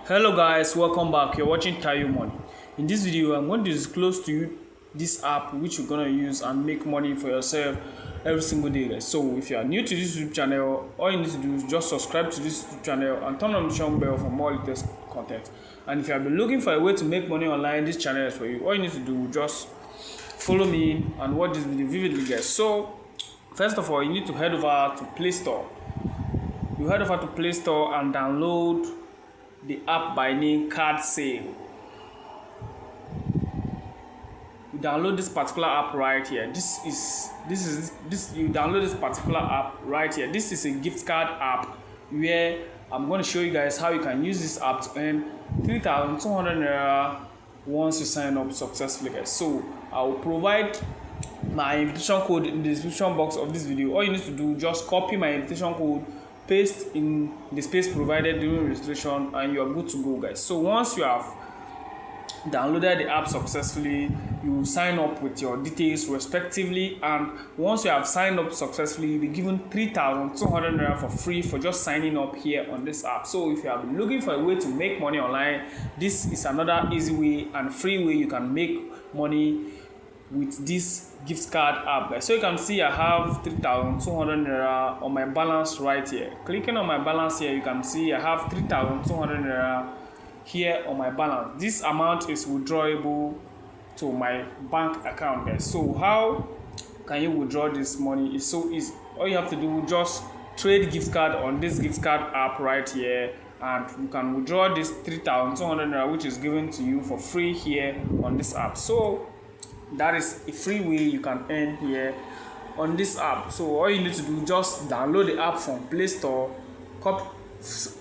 Hello guys, welcome back. You're watching Tayo Money. In this video, I'm going to disclose to you this app which you're going to use and make money for yourself every single day, guys. So if you are new to this YouTube channel, all you need to do is just subscribe to this YouTube channel and turn on the notification bell for more latest content. And if you have been looking for a way to make money online, this channel is for you. All you need to do is just follow me and watch this video vividly, guys. So first of all, you need to head over to Play Store. You head over to Play Store and download the app by name CardSave. You download this particular app right here. You download this particular app right here. This is a gift card app where I'm going to show you guys how you can use this app to earn 3,200 naira once you sign up successfully, guys. So I will provide my invitation code in the description box of this video. All you need to do is just copy my invitation code, paste in the space provided during registration, and you are good to go, guys. So once you have downloaded the app successfully, you sign up with your details respectively, and once you have signed up successfully, you'll be given 3,200 naira for free for just signing up here on this app. So if you have been looking for a way to make money online, this is another easy way and free way you can make money with this gift card app, guys. So you can see I have 3,200 naira on my balance right here. Clicking on my balance here, you can see I have 3,200 naira here on my balance. This amount is withdrawable to my bank account, guys. So how can you withdraw this money? It's so easy. All you have to do is just trade gift card on this gift card app right here, and you can withdraw this 3,200 naira which is given to you for free here on this app. So that is a free way you can earn here on this app. So all you need to do, just download the app from Play Store.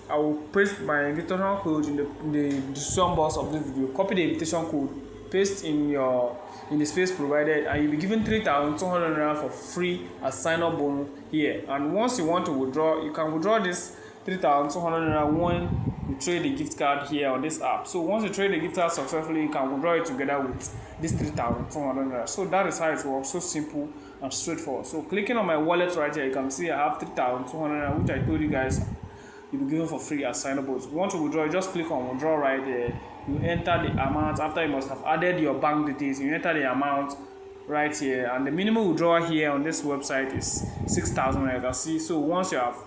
I will paste my invitation code in the description box of this video. Copy the invitation code, paste in the space provided, and you'll be given 3,200 naira for free as sign up bonus here. And once you want to withdraw, you can withdraw this 3,200 naira when you trade the gift card here on this app. So once you trade the gift card successfully, you can withdraw it together with this 3,200 naira. So that is how it works. So simple and straightforward. So clicking on my wallet right here, you can see I have 3,200 naira, which I told you guys you'll be given for free as sign up bonus. If you want to withdraw, just click on withdraw right there. You enter the amount. After you must have added your bank details, you enter the amount right here, and the minimum withdrawal here on this website is 6,000 naira. You can see. So once you have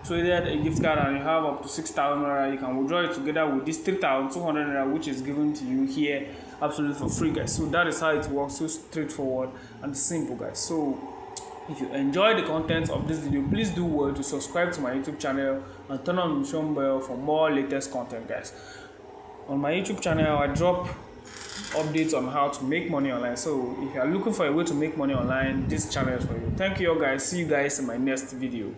traded a gift card and you have up to 6,000 naira, you can withdraw it together with this 3,200 naira which is given to you here absolutely for free, guys. So that is how it works. So straightforward and simple, guys. So if you enjoy the content of this video, please do well to subscribe to my YouTube channel and turn on the notification bell for more latest content, guys. On my YouTube channel, I drop updates on how to make money online. So if you are looking for a way to make money online, this channel is for you. Thank you all, guys. See you guys in my next video.